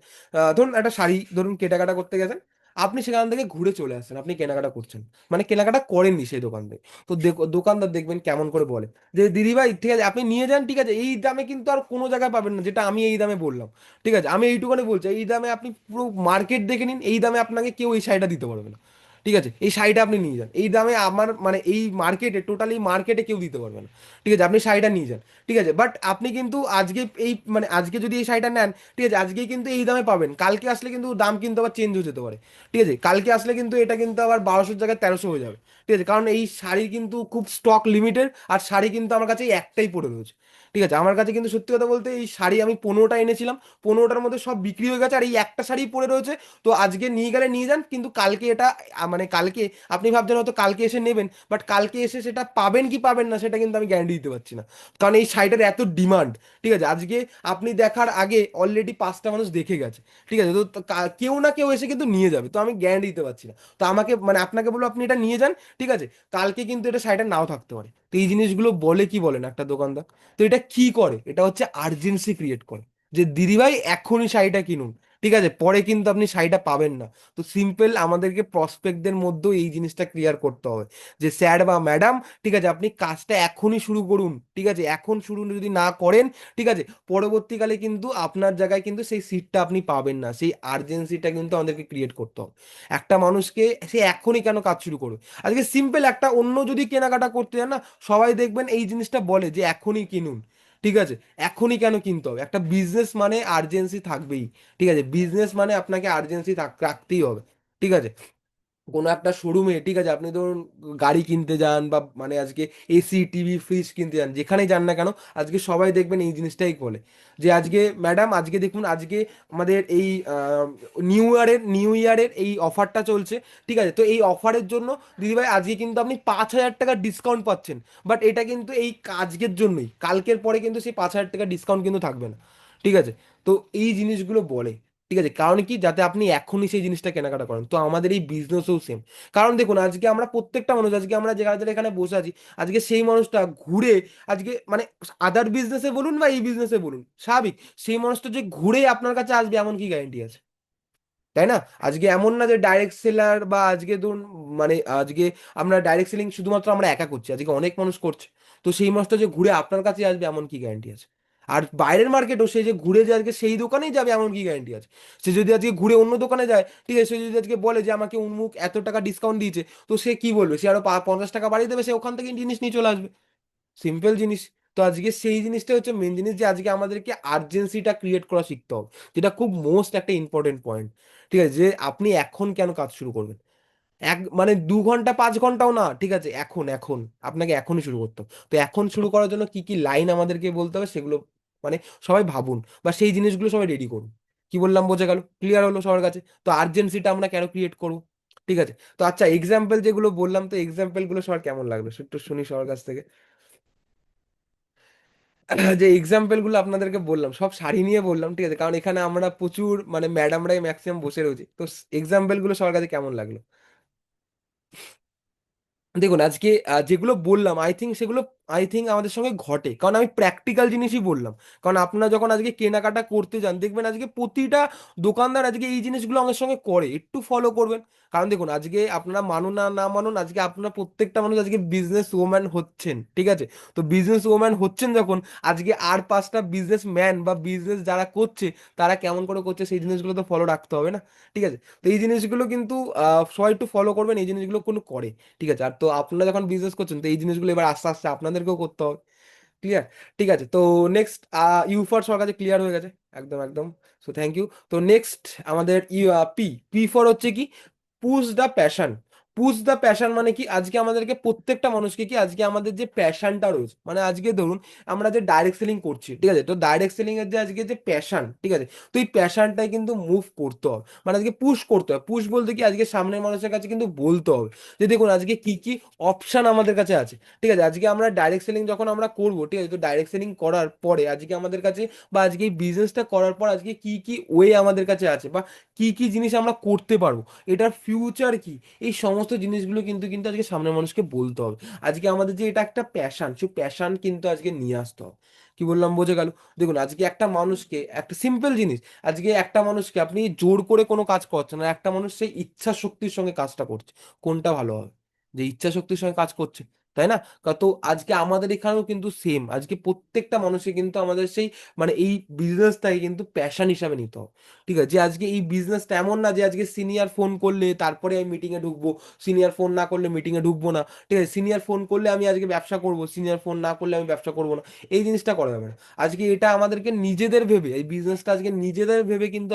ধরুন একটা শাড়ি ধরুন কেনাকাটা করতে গেছেন, আপনি সেখান থেকে ঘুরে চলে আসছেন, আপনি কেনাকাটা করছেন, মানে কেনাকাটা করেননি সেই দোকান থেকে। তো দোকানদার দেখবেন কেমন করে বলে যে দিদিভাই ঠিক আছে আপনি নিয়ে যান। ঠিক আছে, এই দামে কিন্তু আর কোনো জায়গায় পাবেন না যেটা আমি এই দামে বললাম। ঠিক আছে, আমি এইটুকুনি বলছি, এই দামে আপনি পুরো মার্কেট দেখে নিন, এই দামে আপনাকে কেউ এই শাড়িটা দিতে পারবে না। ঠিক আছে, এই শাড়িটা আপনি নিয়ে যান, এই দামে আমার মানে এই মার্কেটে টোটালি মার্কেটে কেউ দিতে পারবে না। ঠিক আছে, আপনি শাড়িটা নিয়ে যান। ঠিক আছে, বাট আপনি কিন্তু আজকে এই মানে আজকে যদি এই শাড়িটা নেন, ঠিক আছে, আজকেই কিন্তু এই দামে পাবেন, কালকে আসলে কিন্তু দাম কিন্তু আবার চেঞ্জ হয়ে যেতে পারে। ঠিক আছে, কালকে আসলে কিন্তু এটা কিন্তু আবার 1,200 জায়গায় 1,300 হয়ে যাবে। ঠিক আছে, কারণ এই শাড়ি কিন্তু খুব স্টক লিমিটেড, আর শাড়ি কিন্তু আমার কাছে এই একটাই পড়ে রয়েছে। ঠিক আছে, আমার কাছে কিন্তু সত্যি কথা বলতে এই শাড়ি আমি 15টা এনেছিলাম, 15টার মধ্যে সব বিক্রি হয়ে গেছে, আর এই একটা শাড়ি পরে রয়েছে। তো আজকে নিয়ে গেলে নিয়ে যান, কিন্তু কালকে এটা মানে কালকে আপনি ভাবছেন হয়তো কালকে এসে নেবেন, বাট কালকে এসে সেটা পাবেন কি পাবেন না সেটা কিন্তু আমি গ্যারান্টি দিতে পারছি না, কারণ এই শাড়িটার এত ডিমান্ড। ঠিক আছে, আজকে আপনি দেখার আগে অলরেডি 5টা মানুষ দেখে গেছে। ঠিক আছে, তো কেউ না কেউ এসে কিন্তু নিয়ে যাবে, তো আমি গ্যারান্টি দিতে পারছি না। তো আমাকে মানে আপনাকে বলবো আপনি এটা নিয়ে যান। ঠিক আছে, কালকে কিন্তু এটা শাড়িটা নাও থাকতে পারে। তো এই জিনিসগুলো বলে কি বলেন একটা দোকানদার, তো এটা কি করে, এটা হচ্ছে আর্জেন্সি ক্রিয়েট করে, যে দিদিভাই এখনই শাড়িটা কিনুন। ঠিক আছে, পরে কিন্তু আপনি শাড়িটা পাবেন না। তো সিম্পল আমাদেরকে প্রসপেক্টদের মধ্যেও এই জিনিসটা ক্লিয়ার করতে হবে, যে স্যার বা ম্যাডাম, ঠিক আছে, আপনি কাজটা এখনই শুরু করুন। ঠিক আছে, এখন শুরু যদি না করেন, ঠিক আছে, পরবর্তীকালে কিন্তু আপনার জায়গায় কিন্তু সেই সিটটা আপনি পাবেন না, সেই আর্জেন্সিটা কিন্তু আমাদেরকে ক্রিয়েট করতে হবে। একটা মানুষকে সে এখনই কেন কাজ শুরু করবে, আজকে সিম্পল একটা অন্য যদি কেনাকাটা করতে যান না, সবাই দেখবেন এই জিনিসটা বলে যে এখনই কিনুন। ঠিক আছে, এখনই কেন কিনতে হবে, একটা বিজনেস মানে আর্জেন্সি থাকবেই। ঠিক আছে, বিজনেস মানে আপনাকে আর্জেন্সি রাখতেই হবে। ঠিক আছে, কোনো একটা শোরুমে, ঠিক আছে, আপনি ধরুন গাড়ি কিনতে যান বা মানে আজকে এসি টিভি ফ্রিজ কিনতে যান, যেখানেই যান না কেন, আজকে সবাই দেখবেন এই জিনিসটাই বলে যে আজকে ম্যাডাম, আজকে দেখুন, আজকে আমাদের এই নিউ ইয়ারের এই অফারটা চলছে। ঠিক আছে, তো এই অফারের জন্য দিদিভাই আজকে কিন্তু আপনি 5,000 টাকা ডিসকাউন্ট পাচ্ছেন। বাট এটা কিন্তু এই আজকের জন্যই, কালকের পরে কিন্তু সেই 5,000 টাকা ডিসকাউন্ট কিন্তু থাকবে না। ঠিক আছে, তো এই জিনিসগুলো বলে। ঠিক আছে, কারণ কি, যাতে আপনি এখনই সেই জিনিসটা কেনাকাটা করেন। তো আমাদের এই বিজনেসও সেম। কারণ দেখুন, আজকে আমরা প্রত্যেকটা মানুষ, আজকে আমরা যে যারা এখানে বসে আছি, আজকে সেই মানুষটা ঘুরে, আজকে মানে আদার বিজনেসে বলুন বা এই বিজনেসে বলুন, স্বাভাবিক সেই মানুষটা যে ঘুরে আপনার কাছে আসবে এমন কি গ্যারান্টি আছে? তাই না? আজকে এমন না যে ডাইরেক্ট সেলার বা আজকে ধরুন, মানে আজকে আমরা ডাইরেক্ট সেলিং শুধুমাত্র আমরা একা করছি, আজকে অনেক মানুষ করছে। তো সেই মানুষটা যে ঘুরে আপনার কাছে আসবে এমন কি গ্যারান্টি আছে? আর বাইরের মার্কেটও সে যে ঘুরে যে আজকে সেই দোকানেই যাবে এমন কি গ্যারান্টি আছে? সে যদি আজকে ঘুরে অন্য দোকানে যায়, ঠিক আছে, সে যদি আজকে বলে যে আমাকে উন্মুক এত টাকা ডিসকাউন্ট দিয়েছে, তো সে কি বলবে? সে আরো 50 টাকা বাড়িয়ে দেবে, সে ওখান থেকে জিনিস নিয়ে চলে আসবে। সিম্পল জিনিস। তো আজকে সেই জিনিসটা হচ্ছে মেন জিনিস, যে আজকে আমাদেরকে আর্জেন্সিটা ক্রিয়েট করা শিখতে হবে, যেটা খুব মোস্ট একটা ইম্পর্টেন্ট পয়েন্ট। ঠিক আছে, যে আপনি এখন কেন কাজ শুরু করবেন? মানে 2 ঘন্টা 5 ঘন্টাও না, ঠিক আছে, এখন এখন আপনাকে এখনই শুরু করতে হবে। তো এখন শুরু করার জন্য কি কি লাইন আমাদেরকে বলতে হবে সেগুলো মানে সবাই ভাবুন, বা সেই জিনিসগুলো সবাই রেডি করুন। কি বললাম বোঝা গেল? ক্লিয়ার হলো সবার কাছে? তো আর্জেন্সিটা আমরা কেন ক্রিয়েট করবো? ঠিক আছে, তো আচ্ছা, এক্সাম্পল যেগুলো বললাম, তো এক্সাম্পল গুলো সবার কেমন লাগলো একটু শুনি সবার কাছ থেকে। যে এক্সাম্পল গুলো আপনাদেরকে বললাম সব শাড়ি নিয়ে বললাম, ঠিক আছে, কারণ এখানে আমরা প্রচুর মানে ম্যাডামরাই ম্যাক্সিমাম বসে রয়েছে। তো এক্সাম্পল গুলো সবার কাছে কেমন লাগলো? দেখুন, আজকে যেগুলো বললাম, আই থিঙ্ক আমাদের সঙ্গে ঘটে, কারণ আমি প্র্যাকটিক্যাল জিনিসই বললাম। কারণ আপনারা যখন আজকে কেনাকাটা করতে যান, দেখবেন আজকে প্রতিটা দোকানদার আজকে এই জিনিসগুলো আমাদের সঙ্গে করে, একটু ফলো করবেন। কারণ দেখুন, আজকে আপনারা মানুন না না মানুন, আজকে আপনারা প্রত্যেকটা মানুষ আজকে বিজনেস ওম্যান হচ্ছেন। ঠিক আছে, তো বিজনেস ওম্যান হচ্ছেন যখন, আজকে আর 5টা বিজনেস ম্যান বা বিজনেস যারা করছে, তারা কেমন করে করছে সেই জিনিসগুলো তো ফলো রাখতে হবে না? ঠিক আছে, তো এই জিনিসগুলো কিন্তু সবাই একটু ফলো করবেন, এই জিনিসগুলো কোনো করে। ঠিক আছে, আর তো আপনারা যখন বিজনেস করছেন, তো এই জিনিসগুলো এবার আস্তে আস্তে আপনাদেরকেও করতে হবে। ক্লিয়ার? ঠিক আছে, তো নেক্সট, ইউফার সবার কাছে ক্লিয়ার হয়ে গেছে। একদম একদম। So thank you. তো নেক্সট আমাদের পি। পি ফর হচ্ছে কি? Push the passion. Push the passion মানে কি, আজকে আমাদেরকে প্রত্যেকটা মানুষকে কি, আজকে আমাদের যে প্যাশনটা রয়েছে, মানে আজকে ধরুন আমরা যে ডাইরেক্ট সেলিং করছি, ঠিক আছে, তো ডাইরেক্ট সেলিং এর যে আজকে যে প্যাশন, ঠিক আছে, তো এই প্যাশনটাই কিন্তু মুভ করতে হবে, মানে আজকে পুশ করতে হবে। পুশ বলতে কি, আজকে সামনের মানুষের কাছে কিন্তু বলতে হবে যে দেখুন আজকে কি কি অপশন আমাদের কাছে আছে। ঠিক আছে, আজকে আমরা ডাইরেক্ট সেলিং যখন আমরা করবো, ঠিক আছে, তো ডাইরেক্ট সেলিং করার পরে আজকে আমাদের কাছে, বা আজকে এই বিজনেসটা করার পর আজকে কি কি ওয়ে আমাদের কাছে আছে, বা কি কি জিনিস আমরা করতে পারবো, এটার ফিউচার কি, এই সমস্ত জিনিসগুলো কিন্তু কিন্তু আজকে সামনের মানুষকে বলতে হবে। আজকে আমাদের যে এটা একটা প্যাশন, সেই প্যাশন কিন্তু আজকে নিয়ে আসতে হবে। কি বললাম বোঝা গেল? দেখুন, আজকে একটা মানুষকে, একটা সিম্পল জিনিস, আজকে একটা মানুষকে আপনি জোর করে কোনো কাজ করছেন না, একটা মানুষ সেই ইচ্ছা শক্তির সঙ্গে কাজটা করছে, কোনটা ভালো হবে? যে ইচ্ছা শক্তির সঙ্গে কাজ করছে, তাই না? তো আজকে আমাদের এখানেও কিন্তু সেম, আজকে প্রত্যেকটা মানুষকে কিন্তু আমাদের সেই মানে এই বিজনেসটাকে কিন্তু প্যাশন হিসাবে নিতে হবে। ঠিক আছে, যে আজকে এই বিজনেসটা এমন না যে আজকে সিনিয়র ফোন করলে তারপরে আমি মিটিংয়ে ঢুকবো, সিনিয়র ফোন না করলে মিটিংয়ে ঢুকবো না। ঠিক আছে, সিনিয়র ফোন করলে আমি আজকে ব্যবসা করবো, সিনিয়র ফোন না করলে আমি ব্যবসা করবো না। এই জিনিসটা করা যাবে না। আজকে এটা আমাদেরকে নিজেদের ভেবে, এই বিজনেসটা আজকে নিজেদের ভেবে কিন্তু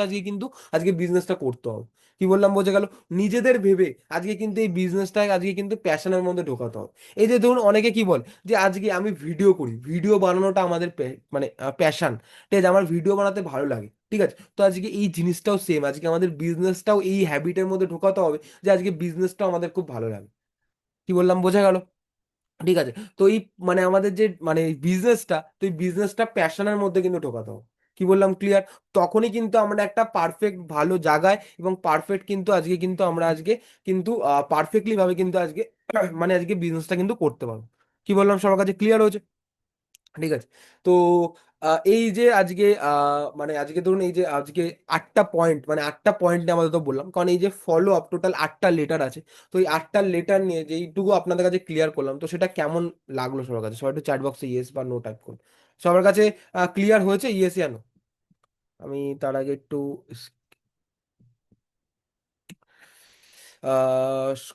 আজকে বিজনেসটা করতে হবে। কি বললাম বোঝা গেল? নিজেদের ভেবে আজকে কিন্তু এই বিজনেসটা আজকে কিন্তু প্যাশনের মধ্যে ঢোকাতে হবে। এই যে ধরুন, অনেকে কি বলে যে আজকে আমি ভিডিও করি, ভিডিও বানানোটা আমাদের মানে প্যাশন। ঠিক আছে, আমার ভিডিও বানাতে ভালো লাগে। ঠিক আছে, তো আজকে এই জিনিসটাও সেম, আজকে আমাদের বিজনেসটাও এই হ্যাবিটের মধ্যে ঢোকাতে হবে, যে আজকে বিজনেসটাও আমাদের খুব ভালো লাগে। কি বললাম বোঝা গেল? ঠিক আছে, তো এই মানে আমাদের যে মানে বিজনেসটা, তো এই বিজনেসটা প্যাশনের মধ্যে কিন্তু ঢোকাতে হবে। কি বললাম? ক্লিয়ার? তখনই কিন্তু আমরা একটা পারফেক্ট ভালো জায়গায়, এবং পারফেক্ট কিন্তু আজকে কিন্তু আমরা আজকে কিন্তু পারফেক্টলি ভাবে কিন্তু আজকে মানে আজকে বিজনেসটা কিন্তু করতে পারবো। কি বললাম, সবার কাছে ক্লিয়ার হয়েছে? ঠিক আছে, তো এই যে আজকে মানে আজকে ধরুন, এই যে আজকে 8টা পয়েন্ট, মানে 8টা পয়েন্ট নিয়ে আমাদের তো বললাম, কারণ এই যে ফলো আপ টোটাল 8টা লেটার আছে। তো এই 8টা লেটার নিয়ে যে এইটুকু আপনাদের কাছে ক্লিয়ার করলাম, তো সেটা কেমন লাগলো সবার কাছে? সবাই একটু চ্যাট বক্সে ইয়েস বা নো টাইপ করুন। সবার কাছে ক্লিয়ার হয়েছে? ইয়েস ইয়া নো? আমি তার আগে একটু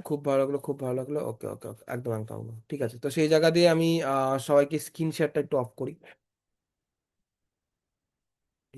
খুব ভালো লাগলো, খুব ভালো লাগলো। ওকে ওকে ওকে, একদম একদম একদম। ঠিক আছে, তো সেই জায়গা দিয়ে আমি সবাইকে স্ক্রিন শেয়ারটা একটু অফ করি।